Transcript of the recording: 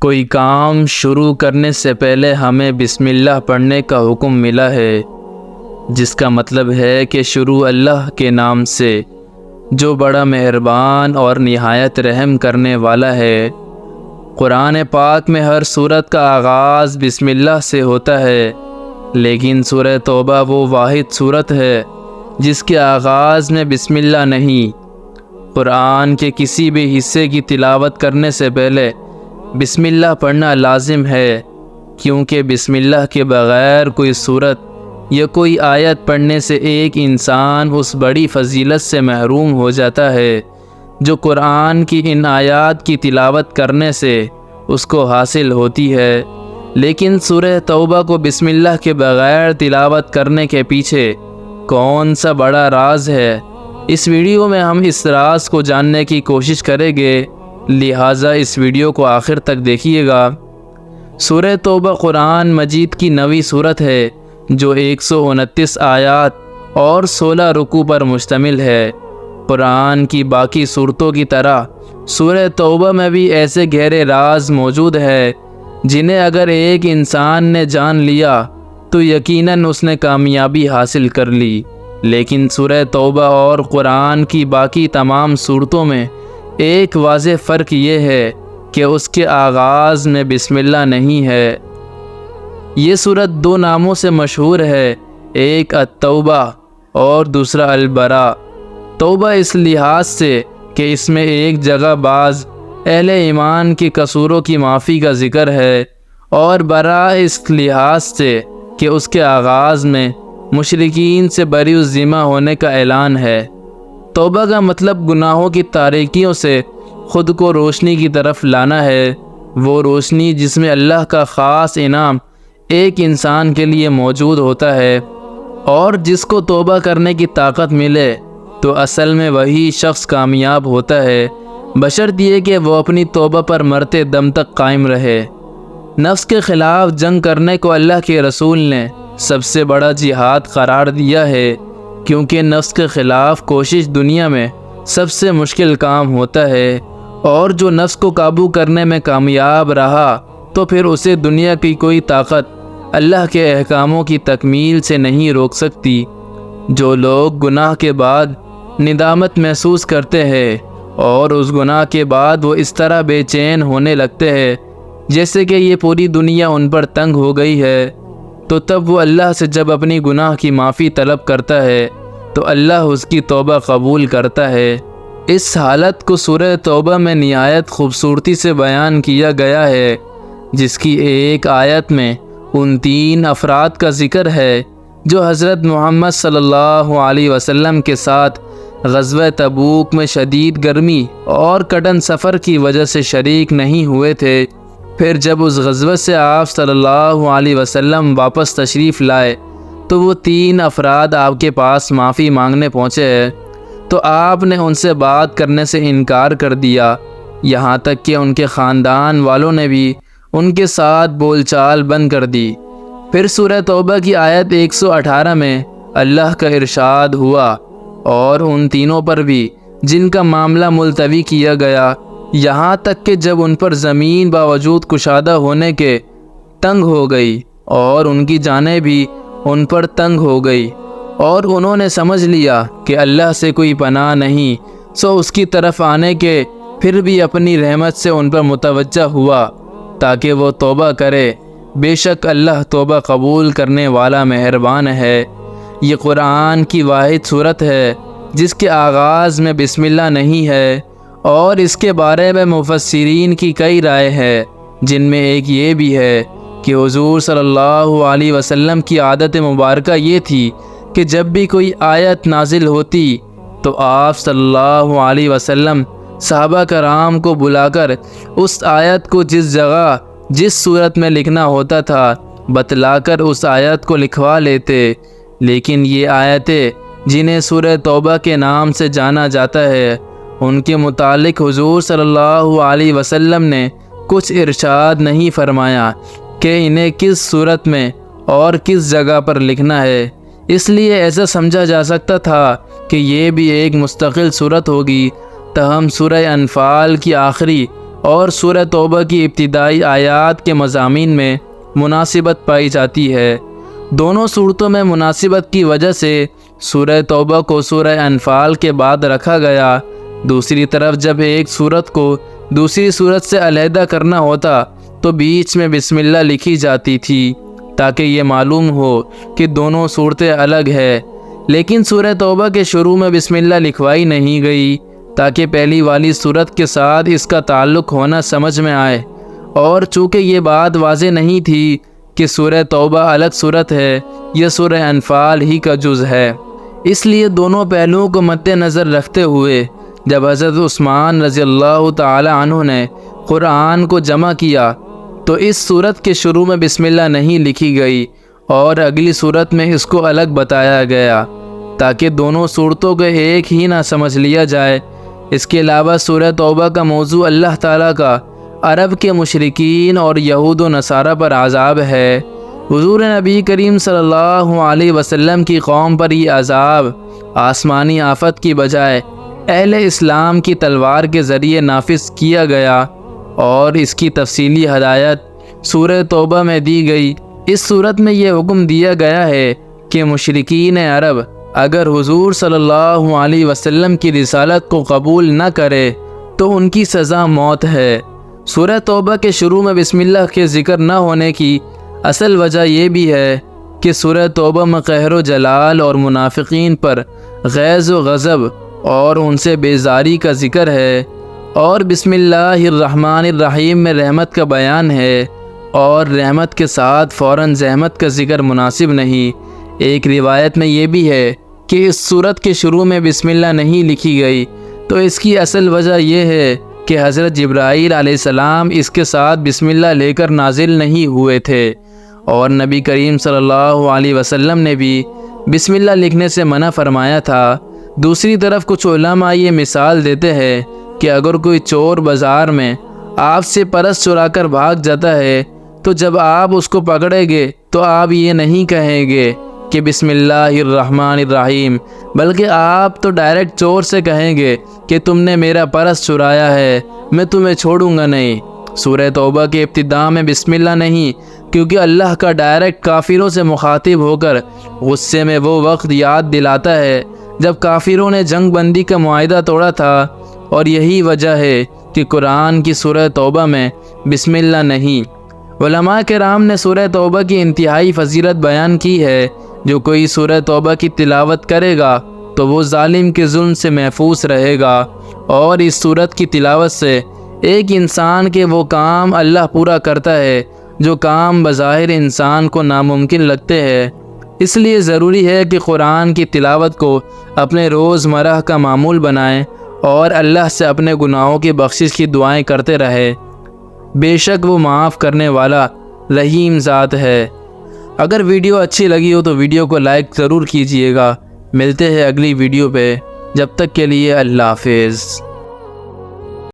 کوئی کام شروع کرنے سے پہلے ہمیں بسم اللہ پڑھنے کا حکم ملا ہے، جس کا مطلب ہے کہ شروع اللہ کے نام سے، جو بڑا مہربان اور نہایت رحم کرنے والا ہے۔ قرآن پاک میں ہر سورت کا آغاز بسم اللہ سے ہوتا ہے، لیکن سورہ توبہ وہ واحد سورت ہے جس کے آغاز میں بسم اللہ نہیں۔ قرآن کے کسی بھی حصے کی تلاوت کرنے سے پہلے بسم اللہ پڑھنا لازم ہے، کیونکہ بسم اللہ کے بغیر کوئی سورت یا کوئی آیت پڑھنے سے ایک انسان اس بڑی فضیلت سے محروم ہو جاتا ہے جو قرآن کی ان آیات کی تلاوت کرنے سے اس کو حاصل ہوتی ہے۔ لیکن سورہ توبہ کو بسم اللہ کے بغیر تلاوت کرنے کے پیچھے کون سا بڑا راز ہے؟ اس ویڈیو میں ہم اس راز کو جاننے کی کوشش کریں گے، لہٰذا اس ویڈیو کو آخر تک دیکھیے گا۔ سورہ توبہ قرآن مجید کی 9ویں سورت ہے جو 129 آیات اور 16 رکوع پر مشتمل ہے۔ قرآن کی باقی سورتوں کی طرح سورہ توبہ میں بھی ایسے گہرے راز موجود ہے جنہیں اگر ایک انسان نے جان لیا تو یقیناً اس نے کامیابی حاصل کر لی۔ لیکن سورہ توبہ اور قرآن کی باقی تمام سورتوں میں ایک واضح فرق یہ ہے کہ اس کے آغاز میں بسم اللہ نہیں ہے۔ یہ سورت 2 ناموں سے مشہور ہے، ایک التوبہ اور دوسرا البراء۔ توبہ اس لحاظ سے کہ اس میں ایک جگہ بعض اہل ایمان کی قصوروں کی معافی کا ذکر ہے، اور براء اس لحاظ سے کہ اس کے آغاز میں مشرکین سے بری الذمہ ہونے کا اعلان ہے۔ توبہ کا مطلب گناہوں کی تاریکیوں سے خود کو روشنی کی طرف لانا ہے، وہ روشنی جس میں اللہ کا خاص انعام ایک انسان کے لیے موجود ہوتا ہے، اور جس کو توبہ کرنے کی طاقت ملے تو اصل میں وہی شخص کامیاب ہوتا ہے، بشرط یہ کہ وہ اپنی توبہ پر مرتے دم تک قائم رہے۔ نفس کے خلاف جنگ کرنے کو اللہ کے رسول نے سب سے بڑا جہاد قرار دیا ہے، کیونکہ نفس کے خلاف کوشش دنیا میں سب سے مشکل کام ہوتا ہے، اور جو نفس کو قابو کرنے میں کامیاب رہا تو پھر اسے دنیا کی کوئی طاقت اللہ کے احکاموں کی تکمیل سے نہیں روک سکتی۔ جو لوگ گناہ کے بعد ندامت محسوس کرتے ہیں اور اس گناہ کے بعد وہ اس طرح بے چین ہونے لگتے ہیں جیسے کہ یہ پوری دنیا ان پر تنگ ہو گئی ہے، تو تب وہ اللہ سے جب اپنی گناہ کی معافی طلب کرتا ہے تو اللہ اس کی توبہ قبول کرتا ہے۔ اس حالت کو سورہ توبہ میں نہایت خوبصورتی سے بیان کیا گیا ہے، جس کی ایک آیت میں ان 3 افراد کا ذکر ہے جو حضرت محمد صلی اللہ علیہ وسلم کے ساتھ غزوہ تبوک میں شدید گرمی اور کٹھن سفر کی وجہ سے شریک نہیں ہوئے تھے۔ پھر جب اس غزوہ سے آپ صلی اللہ علیہ وسلم واپس تشریف لائے تو وہ 3 افراد آپ کے پاس معافی مانگنے پہنچے ہیں، تو آپ نے ان سے بات کرنے سے انکار کر دیا، یہاں تک کہ ان کے خاندان والوں نے بھی ان کے ساتھ بول چال بند کر دی۔ پھر سورہ توبہ کی آیت 118 میں اللہ کا ارشاد ہوا، اور ان تینوں پر بھی جن کا معاملہ ملتوی کیا گیا، یہاں تک کہ جب ان پر زمین باوجود کشادہ ہونے کے تنگ ہو گئی اور ان کی جانیں بھی ان پر تنگ ہو گئی، اور انہوں نے سمجھ لیا کہ اللہ سے کوئی پناہ نہیں، سو اس کی طرف آنے کے پھر بھی اپنی رحمت سے ان پر متوجہ ہوا تاکہ وہ توبہ کرے، بے شک اللہ توبہ قبول کرنے والا مہربان ہے۔ یہ قرآن کی واحد سورت ہے جس کے آغاز میں بسم اللہ نہیں ہے، اور اس کے بارے میں مفسرین کی کئی رائے ہیں، جن میں ایک یہ بھی ہے کہ حضور صلی اللہ علیہ وسلم کی عادت مبارکہ یہ تھی کہ جب بھی کوئی آیت نازل ہوتی تو آپ صلی اللہ علیہ وسلم صحابہ کرام کو بلا کر اس آیت کو جس جگہ جس صورت میں لکھنا ہوتا تھا بتلا کر اس آیت کو لکھوا لیتے۔ لیکن یہ آیتیں جنہیں سورہ توبہ کے نام سے جانا جاتا ہے، ان کے متعلق حضور صلی اللہ علیہ وسلم نے کچھ ارشاد نہیں فرمایا کہ انہیں کس صورت میں اور کس جگہ پر لکھنا ہے، اس لیے ایسا سمجھا جا سکتا تھا کہ یہ بھی ایک مستقل صورت ہوگی۔ تاہم سورہ انفال کی آخری اور سورہ توبہ کی ابتدائی آیات کے مضامین میں مناسبت پائی جاتی ہے۔ دونوں صورتوں میں مناسبت کی وجہ سے سورہ توبہ کو سورہ انفال کے بعد رکھا گیا۔ دوسری طرف جب ایک صورت کو دوسری صورت سے علیحدہ کرنا ہوتا تو بیچ میں بسم اللہ لکھی جاتی تھی تاکہ یہ معلوم ہو کہ دونوں صورتیں الگ ہے، لیکن سورہ توبہ کے شروع میں بسم اللہ لکھوائی نہیں گئی تاکہ پہلی والی صورت کے ساتھ اس کا تعلق ہونا سمجھ میں آئے، اور چونکہ یہ بات واضح نہیں تھی کہ سورہ توبہ الگ صورت ہے یا سورہ انفال ہی کا جز ہے، اس لیے دونوں پہلوؤں کو مد نظر رکھتے ہوئے جب حضرت عثمان رضی اللہ تعالی عنہ نے قرآن کو جمع کیا تو اس صورت کے شروع میں بسم اللہ نہیں لکھی گئی اور اگلی صورت میں اس کو الگ بتایا گیا تاکہ دونوں صورتوں کو ایک ہی نہ سمجھ لیا جائے۔ اس کے علاوہ سورہ توبہ کا موضوع اللہ تعالیٰ کا عرب کے مشرکین اور یہود و نصارہ پر عذاب ہے۔ حضور نبی کریم صلی اللہ علیہ وسلم کی قوم پر یہ عذاب آسمانی آفت کی بجائے اہل اسلام کی تلوار کے ذریعے نافذ کیا گیا، اور اس کی تفصیلی ہدایت سورہ توبہ میں دی گئی۔ اس صورت میں یہ حکم دیا گیا ہے کہ مشرکین عرب اگر حضور صلی اللہ علیہ وسلم کی رسالت کو قبول نہ کرے تو ان کی سزا موت ہے۔ سورہ توبہ کے شروع میں بسم اللہ کے ذکر نہ ہونے کی اصل وجہ یہ بھی ہے کہ سورہ توبہ میں قہر و جلال اور منافقین پر غیظ و غضب اور ان سے بیزاری کا ذکر ہے، اور بسم اللہ الرحمن الرحیم میں رحمت کا بیان ہے، اور رحمت کے ساتھ فوراً زحمت کا ذکر مناسب نہیں۔ ایک روایت میں یہ بھی ہے کہ اس سورت کے شروع میں بسم اللہ نہیں لکھی گئی، تو اس کی اصل وجہ یہ ہے کہ حضرت جبرائیل علیہ السلام اس کے ساتھ بسم اللہ لے کر نازل نہیں ہوئے تھے، اور نبی کریم صلی اللہ علیہ وسلم نے بھی بسم اللہ لکھنے سے منع فرمایا تھا۔ دوسری طرف کچھ علماء یہ مثال دیتے ہیں کہ اگر کوئی چور بازار میں آپ سے پرس چرا کر بھاگ جاتا ہے تو جب آپ اس کو پکڑیں گے تو آپ یہ نہیں کہیں گے کہ بسم اللہ الرحمن الرحیم، بلکہ آپ تو ڈائریکٹ چور سے کہیں گے کہ تم نے میرا پرس چرایا ہے، میں تمہیں چھوڑوں گا نہیں۔ سورہ توبہ کے ابتداء میں بسم اللہ نہیں، کیونکہ اللہ کا ڈائریکٹ کافروں سے مخاطب ہو کر غصے میں وہ وقت یاد دلاتا ہے جب کافروں نے جنگ بندی کا معاہدہ توڑا تھا، اور یہی وجہ ہے کہ قرآن کی سورہ توبہ میں بسم اللہ نہیں۔ علماء کرام نے سورہ توبہ کی انتہائی فضیلت بیان کی ہے۔ جو کوئی سورہ توبہ کی تلاوت کرے گا تو وہ ظالم کے ظلم سے محفوظ رہے گا، اور اس سورت کی تلاوت سے ایک انسان کے وہ کام اللہ پورا کرتا ہے جو کام بظاہر انسان کو ناممکن لگتے ہیں۔ اس لیے ضروری ہے کہ قرآن کی تلاوت کو اپنے روزمرہ کا معمول بنائیں اور اللہ سے اپنے گناہوں کی بخشش کی دعائیں کرتے رہے۔ بے شک وہ معاف کرنے والا رحیم ذات ہے۔ اگر ویڈیو اچھی لگی ہو تو ویڈیو کو لائک ضرور کیجئے گا۔ ملتے ہیں اگلی ویڈیو پہ، جب تک کے لیے اللہ حافظ۔